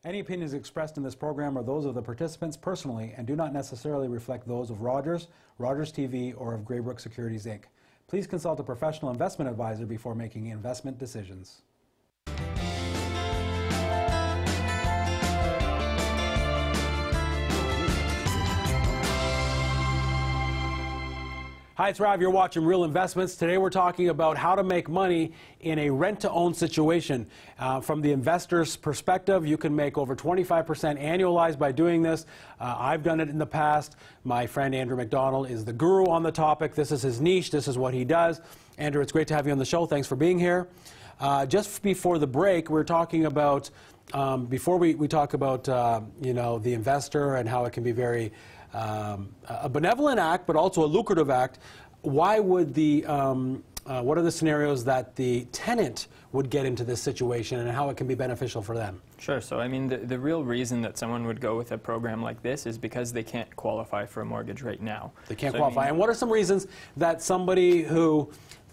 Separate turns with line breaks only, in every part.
Any opinions expressed in this program are those of the participants personally and do not necessarily reflect those of Rogers, Rogers TV, or of Greybrook Securities Inc. Please consult a professional investment advisor before making investment decisions. Hi, it's Rav. You're watching Real Investments. Today we're talking about how to make money in a rent-to-own situation. From the investor's perspective, you can make over 25% annualized by doing this. I've done it in the past. My friend Andrew MacDonald is the guru on the topic. This is his niche. This is what he does. Andrew, it's great to have you on the show. Thanks for being here. Just before the break, we're talking about, before we talk about, you know, the investor and how it can be very a benevolent act, but also a lucrative act. Why would the, what are the scenarios that the tenant would get into this situation and how it can be beneficial for them?
Sure. So, I mean, the real reason that someone would go with a program like this is because they can't qualify for a mortgage right now.
They can't qualify. And what are some reasons that somebody who,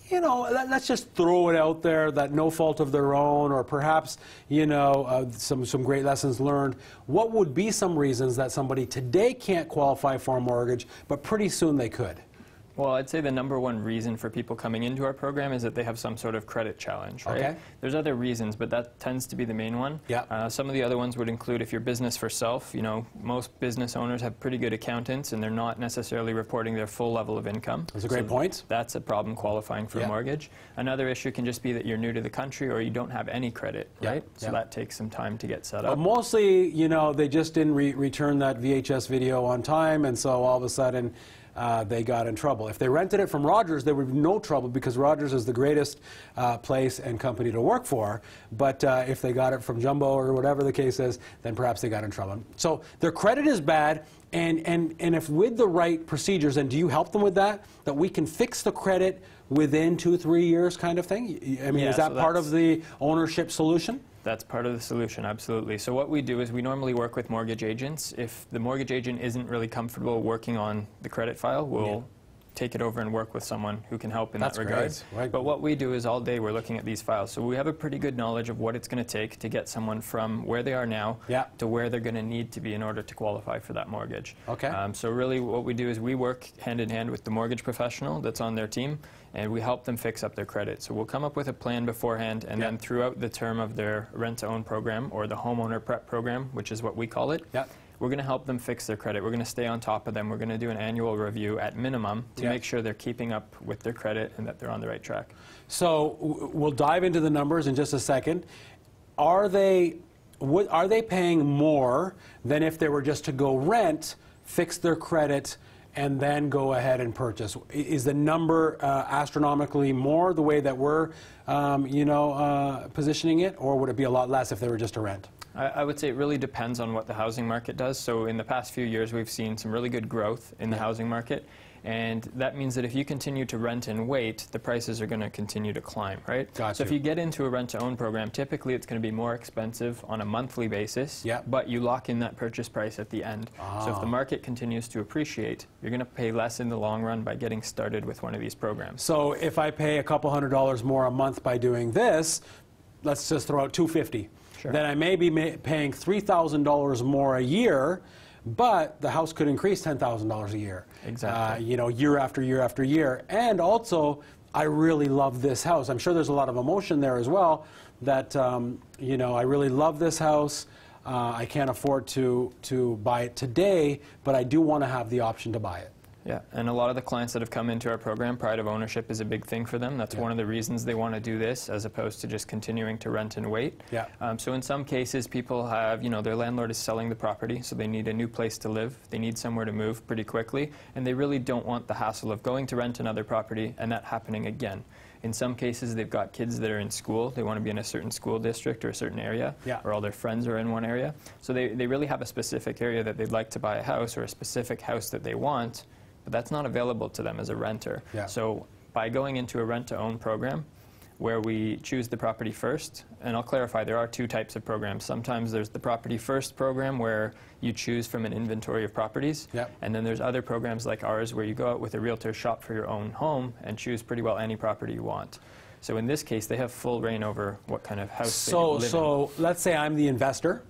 you know, let's just throw it out there, that no fault of their own, or perhaps, you know, some great lessons learned. What would be some reasons that somebody today can't qualify for a mortgage, but pretty soon they could?
Well, I'd say the number one reason for people coming into our program is that they have some sort of credit challenge, right?
Okay.
There's other reasons, but that tends to be the main one.
Yeah.
Some of the other ones would include if you're business for self. You know, most business owners have pretty good accountants, and they're not necessarily reporting their full level of income.
That's a great point.
That's a problem qualifying for a mortgage. Another issue can just be that you're new to the country or you don't have any credit, right? So that takes some time to get set up.
Mostly, you know, they just didn't return that VHS video on time, and so all of a sudden, they got in trouble. If they rented it from Rogers, there would be no trouble because Rogers is the greatest place and company to work for. But if they got it from Jumbo or whatever the case is, then perhaps they got in trouble. So their credit is bad, and if with the right procedures, and do you help them with that? That we can fix the credit within 2-3 years kind of thing? I mean, is that part of the ownership solution?
That's part of the solution, absolutely. So what we do is we normally work with mortgage agents. If the mortgage agent isn't really comfortable working on the credit file, we'll take it over and work with someone who can help in that regard.
Right.
But what we do is all day we're looking at these files. So we have a pretty good knowledge of what it's going to take to get someone from where they are now to where they're going to need to be in order to qualify for that mortgage.
Okay.
So really what we do is we work hand in hand with the mortgage professional that's on their team, and we help them fix up their credit. So we'll come up with a plan beforehand, and then throughout the term of their rent-to-own program, or the homeowner prep program, which is what we call it, we're going to help them fix their credit. We're going to stay on top of them. We're going to do an annual review at minimum to make sure they're keeping up with their credit and that they're on the right track.
So we'll dive into the numbers in just a second. Are they paying more than if they were just to go rent, fix their credit, and then go ahead and purchase? Is the number astronomically more the way that we're positioning it, or would it be a lot less if they were just to rent?
I would say it really depends on what the housing market does. So in the past few years, we've seen some really good growth in the housing market. And that means that if you continue to rent and wait, the prices are going to continue to climb, right? So if you get into a rent-to-own program, typically it's going to be more expensive on a monthly basis, but you lock in that purchase price at the end. So if the market continues to appreciate, you're going to pay less in the long run by getting started with one of these programs.
So if I pay a couple $100s more a month by doing this, let's just throw out $250. Then I may be paying $3,000 more a year, but the house could increase $10,000 a year.
Exactly.
You know, year after year after year. And also, I really love this house. I'm sure there's a lot of emotion there as well. That you know, I really love this house. I can't afford to buy it today, but I do want to have the option to buy it.
Yeah, and a lot of the clients that have come into our program, pride of ownership is a big thing for them. That's one of the reasons they want to do this, as opposed to just continuing to rent and wait. So in some cases, people have, you know, their landlord is selling the property, so they need a new place to live. They need somewhere to move pretty quickly, and they really don't want the hassle of going to rent another property and that happening again. In some cases, they've got kids that are in school. They want to be in a certain school district or a certain area, or all their friends are in one area. So they really have a specific area that they'd like to buy a house, or a specific house that they want, but that's not available to them as a renter. So by going into a rent-to-own program, where we choose the property first, and I'll clarify, there are two types of programs. Sometimes there's the property first program where you choose from an inventory of properties, and then there's other programs like ours where you go out with a realtor, shop for your own home, and choose pretty well any property you want. So in this case, they have full reign over what kind of house they live in.
So let's say I'm the investor,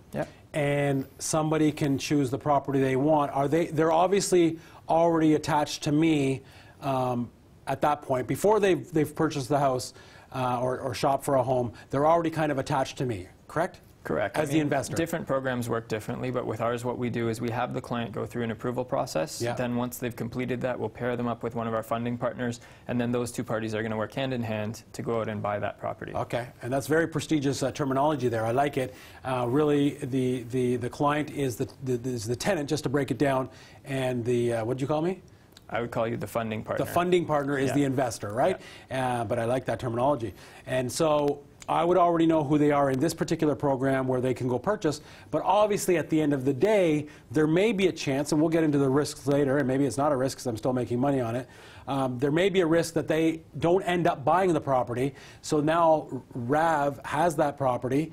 and somebody can choose the property they want, they're obviously already attached to me at that point. Before they've purchased the house or shop for a home, they're already kind of attached to me, correct?
Correct.
As the investor.
Different programs work differently, but with ours, what we do is we have the client go through an approval process.
Yeah.
Then once they've completed that, we'll pair them up with one of our funding partners, and then those two parties are going to work hand in hand to go out and buy that property.
Okay, and that's very prestigious terminology there. I like it. Really, the client is the tenant, just to break it down, and the what'd you call me?
I would call you the funding partner.
The funding partner is the investor, right? Yeah. But I like that terminology. And so I would already know who they are in this particular program where they can go purchase, but obviously at the end of the day, there may be a chance, and we'll get into the risks later, and maybe it's not a risk because I'm still making money on it. There may be a risk that they don't end up buying the property, so now Rav has that property,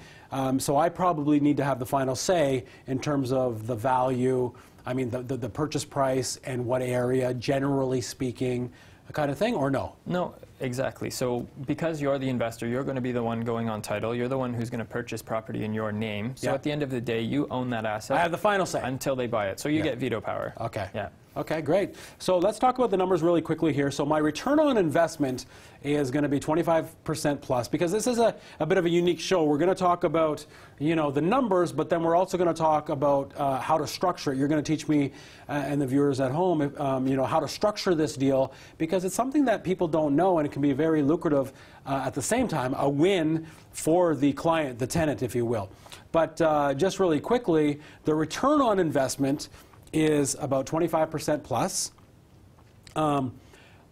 so I probably need to have the final say in terms of the value, I mean the purchase price and what area, generally speaking, kind of thing, or no?
No, exactly. So because you're the investor, you're going to be the one going on title. You're the one who's going to purchase property in your name. So at the end of the day, you own that asset.
I have the final say.
Until they buy it. So you get veto power.
Okay.
Yeah.
Okay, great. So let's talk about the numbers really quickly here. So my return on investment is going to be 25% plus, because this is a bit of a unique show. We're going to talk about, you know, the numbers, but then we're also going to talk about how to structure it. You're going to teach me and the viewers at home, you know, how to structure this deal, because it's something that people don't know, and it can be very lucrative at the same time, a win for the client, the tenant, if you will. But just really quickly, the return on investment is about 25% plus.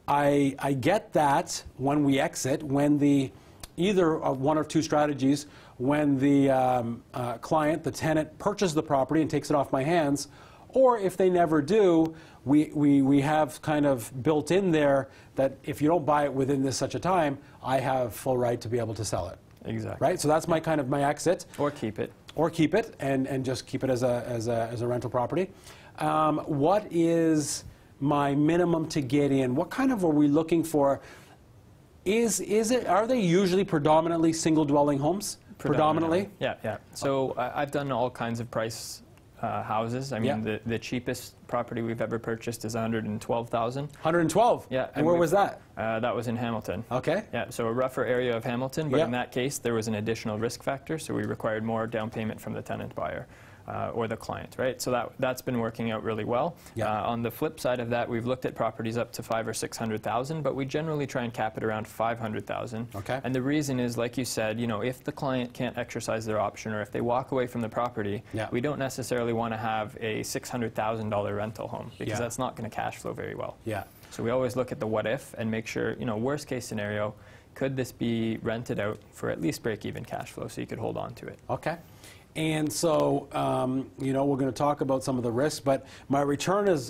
I get that when we exit, when either of one or two strategies, when the client, the tenant, purchases the property and takes it off my hands, or if they never do, we have kind of built in there that if you don't buy it within such a time, I have full right to be able to sell it.
Exactly.
Right? So that's my kind of my exit.
Or keep it.
Or keep it and just keep it as a rental property. What is my minimum to get in? What kind of are we looking for? Are they usually predominantly single dwelling homes? Predominantly?
Yeah, yeah. So I've done all kinds of price houses. I mean, the cheapest property we've ever purchased is $112,000.
112?
Yeah.
And where was that?
That was in Hamilton.
Okay.
Yeah, so a rougher area of Hamilton, but in that case, there was an additional risk factor, so we required more down payment from the tenant buyer. Or the client, right? So that's been working out really well.
Yeah.
On the flip side of that, we've looked at properties up to $500,000 or $600,000, but we generally try and cap it around $500,000.
Okay.
And the reason is, like you said, you know, if the client can't exercise their option, or if they walk away from the property, we don't necessarily want to have a $600,000 rental home, because that's not going to cash flow very well.
Yeah.
So we always look at the what if and make sure, you know, worst case scenario, could this be rented out for at least break-even cash flow so you could hold on to it? Okay.
And so, you know, we're going to talk about some of the risks, but my return is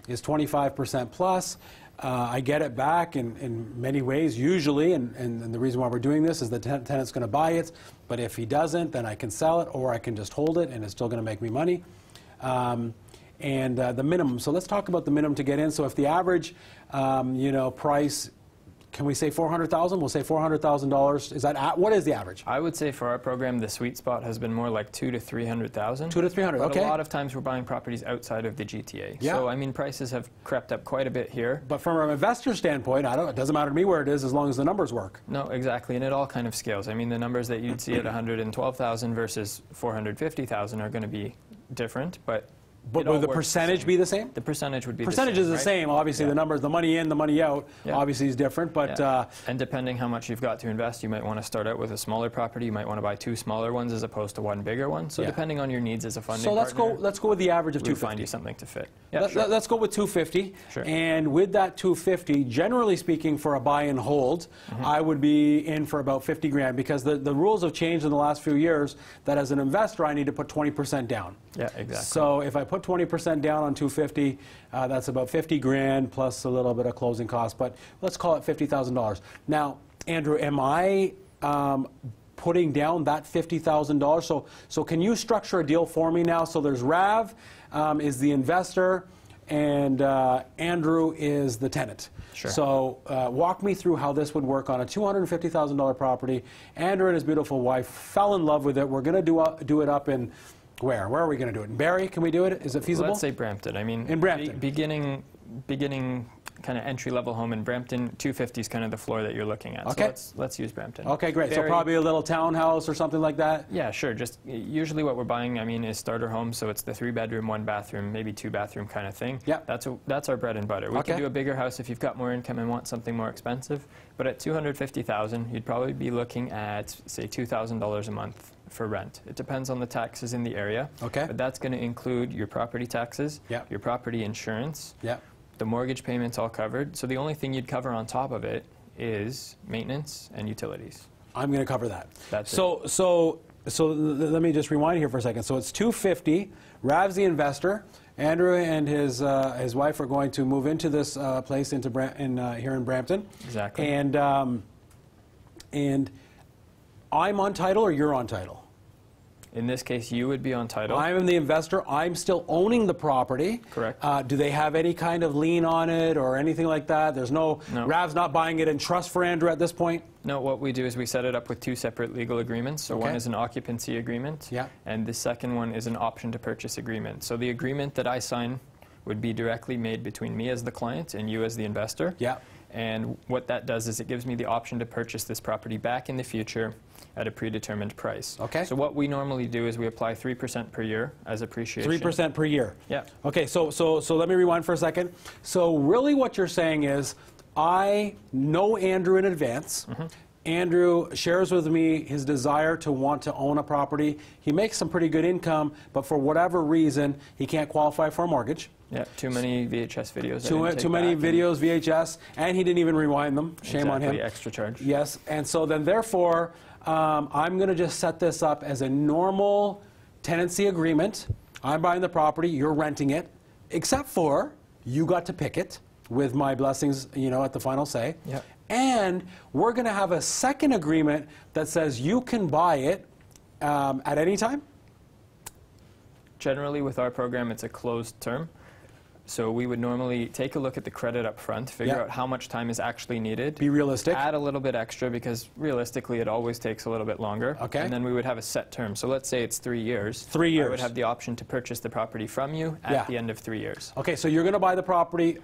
25% plus. I get it back in many ways, usually, and the reason why we're doing this is the tenant's going to buy it, but if he doesn't, then I can sell it, or I can just hold it, and it's still going to make me money. And the minimum. So let's talk about the minimum to get in. So if the average, you know, price, can we say $400,000? We'll say $400,000. Is that what is the average?
I would say for our program, the sweet spot has been more like $200,000 to $300,000.
$200,000 to $300,000.
But
okay.
a lot of times we're buying properties outside of the GTA.
Yeah.
So I mean, prices have crept up quite a bit here.
But from an investor standpoint, it doesn't matter to me where it is as long as the numbers work.
No, exactly, and it all kind of scales. I mean, the numbers that you'd see at $112,000 versus $450,000 are going to be different, but.
But would the percentage be the same?
The percentage would be the same.
Percentage is the same. Obviously, the numbers, the money in, the money out, obviously is different. But
and depending how much you've got to invest, you might want to start out with a smaller property. You might want to buy two smaller ones as opposed to one bigger one. So depending on your needs as a funding partner.
So let's go with the average of $250.
We'll find you something to fit.
Yeah, let's go with $250.
Sure.
And with that $250, generally speaking, for a buy and hold, I would be in for about $50,000, because the rules have changed in the last few years. That as an investor, I need to put 20% down.
Yeah, exactly.
So if I put 20% down on $250, that's about $50,000 plus a little bit of closing costs, but let's call it $50,000. Now, Andrew, am I putting down that $50,000? So can you structure a deal for me now? So there's Rav is the investor, and Andrew is the tenant.
Sure.
So walk me through how this would work on a $250,000 property. Andrew and his beautiful wife fell in love with it. We're going to do it up in Where are we going to do it? In Barrie? Can we do it? Is it feasible?
Let's say Brampton. I mean,
in Brampton.
Beginning kind of entry-level home in Brampton, 250 is kind of the floor that you're looking at.
Okay.
So let's use Brampton.
Okay, great.
Barrie,
so probably a little townhouse or something like that?
Yeah, sure. Just usually what we're buying, I mean, is starter homes, so it's the 3-bedroom, 1-bathroom, maybe 2-bathroom kind of thing.
Yeah.
That's our bread and butter. We can do a bigger house if you've got more income and want something more expensive, but at $250,000, you'd probably be looking at, say, $2,000 a month for rent. It depends on the taxes in the area.
Okay.
But that's going to include your property taxes,
yeah,
your property insurance,
yeah,
the mortgage payments all covered. So the only thing you'd cover on top of it is maintenance and utilities.
I'm going to cover that.
That's
it. So let me just rewind here for a second. So it's $250. Rav's the investor. Andrew and his wife are going to move into this place here in Brampton.
Exactly.
And I'm on title, or you're on title?
In this case, you would be on title.
I am the investor. I'm still owning the property.
Correct.
Do they have any kind of lien on it or anything like that? There's no. Rav's not buying it in trust for Andrew at this point?
No, what we do is we set it up with 2 separate legal agreements. So
okay,
one is an occupancy agreement,
yeah,
and the second one is an option to purchase agreement. So the agreement that I sign would be directly made between me as the client and you as the investor.
Yeah.
And what that does is it gives me the option to purchase this property back in the future at a predetermined price.
Okay.
So what we normally do is we apply 3% per year as appreciation.
3% per year?
Yeah.
Okay, so let me rewind for a second. So really what you're saying is, I know Andrew in advance. Mm-hmm. Andrew shares with me his desire to want to own a property. He makes some pretty good income, but for whatever reason, he can't qualify for a mortgage.
Yeah, too many VHS videos.
Too many videos, VHS, and he didn't even rewind them. Shame on him.
Extra charge.
Yes, and so then therefore, I'm going to just set this up as a normal tenancy agreement. I'm buying the property, you're renting it, except for you got to pick it with my blessings, at the final say.
Yep.
And we're going to have a second agreement that says you can buy it at any time?
Generally, with our program, it's a closed term. So we would normally take a look at the credit up front, figure out how much time is actually needed.
Be realistic.
Add a little bit extra because realistically it always takes a little bit longer.
Okay.
And then we would have a set term. So let's say it's 3 years.
3 years.
I would have the option to purchase the property from you at the end of 3 years.
Okay, so you're going to buy the property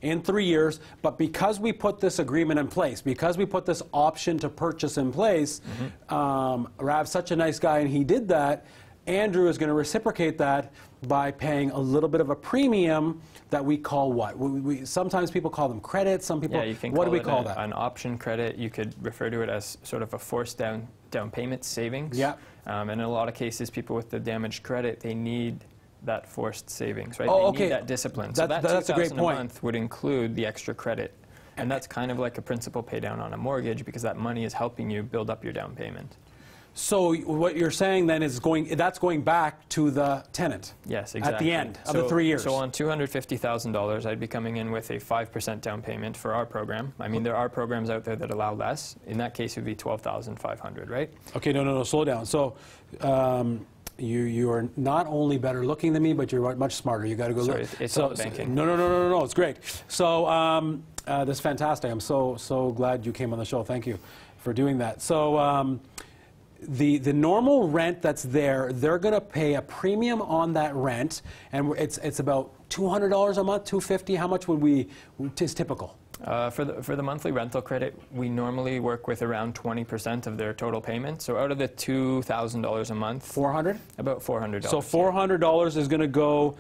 in 3 years, but because we put this agreement in place, because we put this option to purchase in place, Rav's such a nice guy and he did that, Andrew is going to reciprocate that by paying a little bit of a premium that we call what? Sometimes people call them credits. Some people.
Yeah, you can
what
call
do we call that?
An option credit. You could refer to it as sort of a forced down payment savings.
Yeah.
And in a lot of cases, people with the damaged credit, they need that forced savings, right?
Oh,
they need that discipline. So that
that's a great
$2,000
point.
a month would include the extra credit. And that's kind of like a principal pay down on a mortgage because that money is helping you build up your down payment.
So what you're saying then is that's going back to the tenant.
Yes, exactly.
At the end of the 3 years.
So on $250,000, I'd be coming in with a 5% down payment for our program. I mean, there are programs out there that allow less. In that case, it would be $12,500, right? Okay,
no, slow down. So you are not only better looking than me, but you're much smarter. You got to go look.
It's all banking.
No, it's great. So this is fantastic. I'm so glad you came on the show. Thank you for doing that. So. The normal rent that's there, they're going to pay a premium on that rent, and it's about $200 a month, $250. How much is typical?
For the monthly rental credit, we normally work with around 20% of their total payment. So out of the $2,000 a month,
$400?
About $400.
So $400 is going to go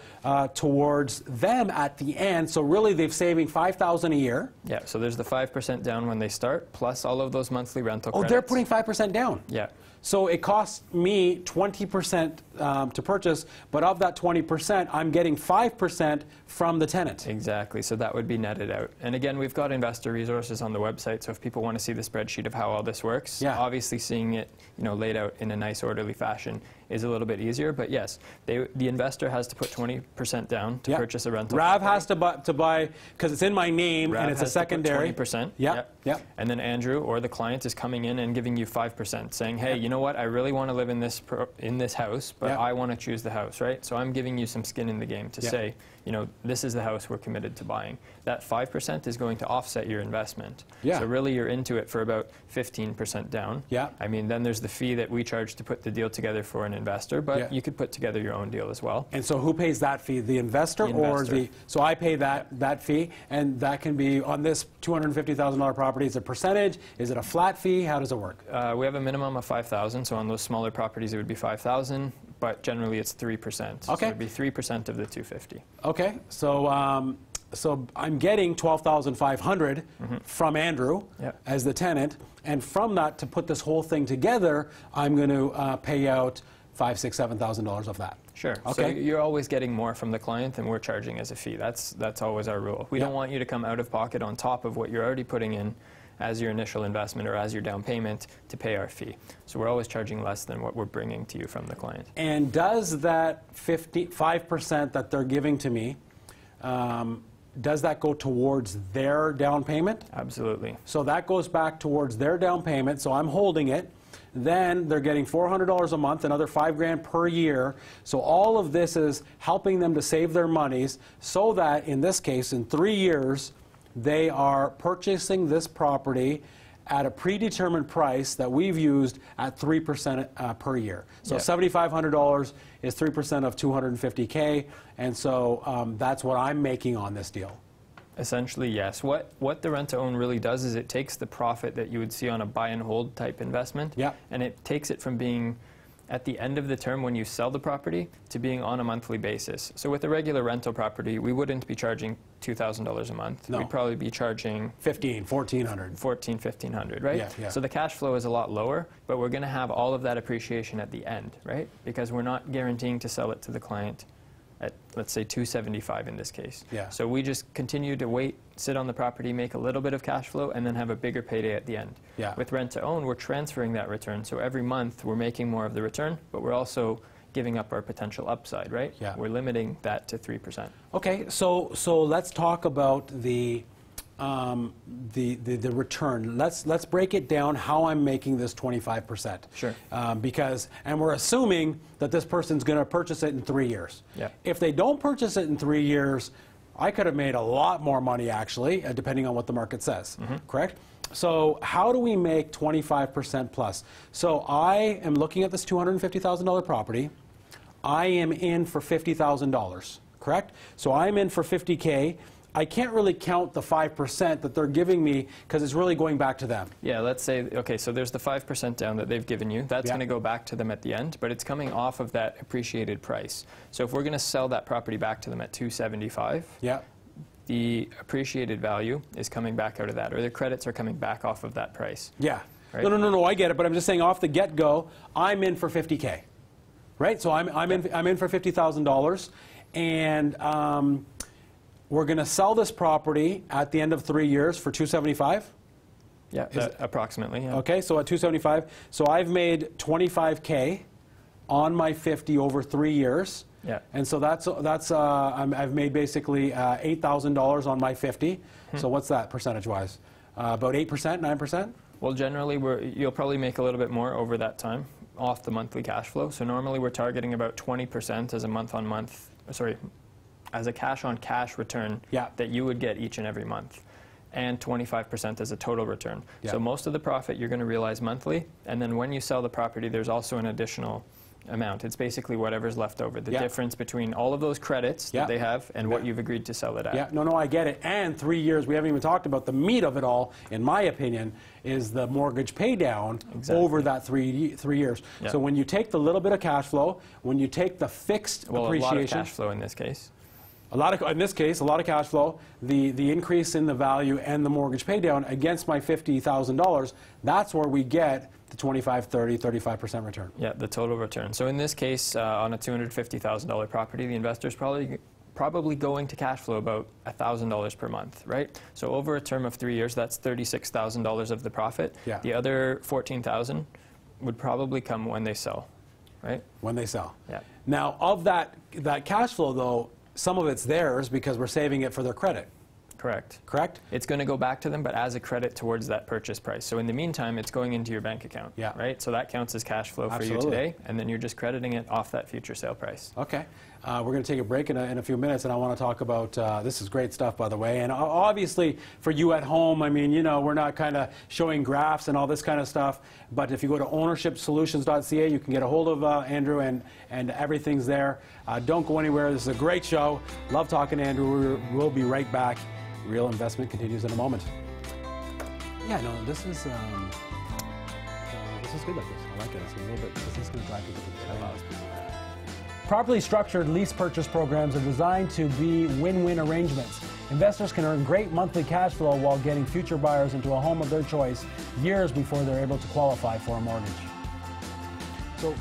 towards them at the end. So really, they're saving $5,000 a year.
Yeah. So there's the 5% down when they start, plus all of those monthly rental credits.
Oh, they're putting 5% down.
Yeah.
So it costs me 20% to purchase, but of that 20%, I'm getting 5% from the tenant.
Exactly. So that would be netted out. And again, we've got investor resources on the website. So if people want to see the spreadsheet of how all this works, obviously seeing it, laid out in a nice, orderly fashion is a little bit easier. But yes, the investor has to put 20% down to purchase a rental.
Rav has to buy because it's in my name
Rav
and it's a secondary.
20%.
Yep.
And then Andrew or the client is coming in and giving you 5%, saying, hey, you know what? I really want to live in this house, but I want to choose the house, right? So I'm giving you some skin in the game to say, you know, this is the house we're committed to buying. That 5% is going to offset your investment.
Yeah.
So really you're into it for about 15% down.
Yeah.
I mean, then there's the fee that we charge to put the deal together for an investor, but you could put together your own deal as well.
And so who pays that fee? The investor, or the... So I pay that fee, and that can be on this $250,000 property. Is it a percentage? Is it a flat fee? How does it work?
We have a minimum of $5,000, so on those smaller properties it would be $5,000, but generally it's 3%.
Okay.
So it would be 3% of the $250,000.
Okay, so so I'm getting $12,500 from Andrew as the tenant, and from that, to put this whole thing together, I'm going to pay out $5,000, $6,000, $7,000 of that.
Sure.
Okay.
So you're always getting more from the client than we're charging as a fee. That's always our rule. We don't want you to come out of pocket on top of what you're already putting in as your initial investment or as your down payment to pay our fee. So we're always charging less than what we're bringing to you from the client.
And does that 5% that they're giving to me, does that go towards their down payment?
Absolutely.
So that goes back towards their down payment, so I'm holding it. Then they're getting $400 a month, another $5,000 per year. So all of this is helping them to save their monies so that, in this case, in 3 years, they are purchasing this property at a predetermined price that we've used at 3% per year. So $7,500 is 3% of $250K, and so that's what I'm making on this deal.
Essentially, yes. What the rent-to-own really does is it takes the profit that you would see on a buy-and-hold type investment, and it takes it from being at the end of the term when you sell the property to being on a monthly basis. So with a regular rental property, we wouldn't be charging $2,000 a month.
No.
We'd probably be charging
$1,400.
$1,500, right?
Yeah.
So the cash flow is a lot lower, but we're going to have all of that appreciation at the end, right? Because we're not guaranteeing to sell it to the client at, let's say, $275 in this case. So we just continue to wait, sit on the property, make a little bit of cash flow, and then have a bigger payday at the end. With rent-to-own, we're transferring that return. So every month, we're making more of the return, but we're also giving up our potential upside, right? We're limiting that to 3%.
Okay, so let's talk about the return. Let's break it down how I'm making this 25%.
Sure.
And we're assuming that this person's going to purchase it in 3 years. If they don't purchase it in 3 years, I could have made a lot more money, actually, depending on what the market says. Correct? So how do we make 25% plus? So I am looking at this $250,000 property. I am in for $50,000. Correct? So I'm in for $50K. I can't really count the 5% that they're giving me because it's really going back to them.
Let's say, okay, so there's the 5% down that they've given you. That's going to go back to them at the end, but it's coming off of that appreciated price. So if we're going to sell that property back to them at $275, the appreciated value is coming back out of that, or the credits are coming back off of that price. Right?
No, I get it, but I'm just saying off the get-go, I'm in for $50K. Right? So I'm in for $50,000, and we're going to sell this property at the end of 3 years for $275?
Approximately.
Okay, so at $275. So I've made $25K on my 50 over 3 years. And so I've made basically $8,000 on my 50. So what's that percentage-wise? About 8%, 9%?
Well, generally, you'll probably make a little bit more over that time off the monthly cash flow. So normally we're targeting about 20% as a as a cash-on-cash return that you would get each and every month, and 25% as a total return. So most of the profit you're going to realize monthly, and then when you sell the property, there's also an additional amount. It's basically whatever's left over, the difference between all of those credits that they have and what you've agreed to sell it at.
No, I get it. And 3 years, we haven't even talked about the meat of it all, in my opinion, is the mortgage pay down over that 3 years. So when you take the little bit of cash flow, when you take the fixed appreciation.
A lot of cash flow in this case.
In this case, a lot of cash flow, the increase in the value and the mortgage pay down against my $50,000, that's where we get the 25, 30, 35% return.
The total return. So in this case, on a $250,000 property, the investor's probably going to cash flow about $1,000 per month, right? So over a term of 3 years, that's $36,000 of the profit. The other $14,000 would probably come when they sell, right?
When they sell. Now, of that cash flow, though, some of it's theirs because we're saving it for their credit. Correct?
It's going to go back to them, but as a credit towards that purchase price. So in the meantime, it's going into your bank account, right? So that counts as cash flow for you today, and then you're just crediting it off that future sale price.
Okay. We're going to take a break in a few minutes, and I want to talk about, this is great stuff, by the way, and obviously for you at home, I mean, you know, we're not kind of showing graphs and all this kind of stuff, but if you go to ownershipsolutions.ca, you can get a hold of Andrew, and everything's there. Don't go anywhere. This is a great show. Love talking to Andrew. We'll be right back. Real Investment continues in a moment. Yeah, no, this is good like this. I like it. It's a little bit, this is going to drive people to the house. Properly structured lease purchase programs are designed to be win-win arrangements. Investors can earn great monthly cash flow while getting future buyers into a home of their choice years before they're able to qualify for a mortgage. So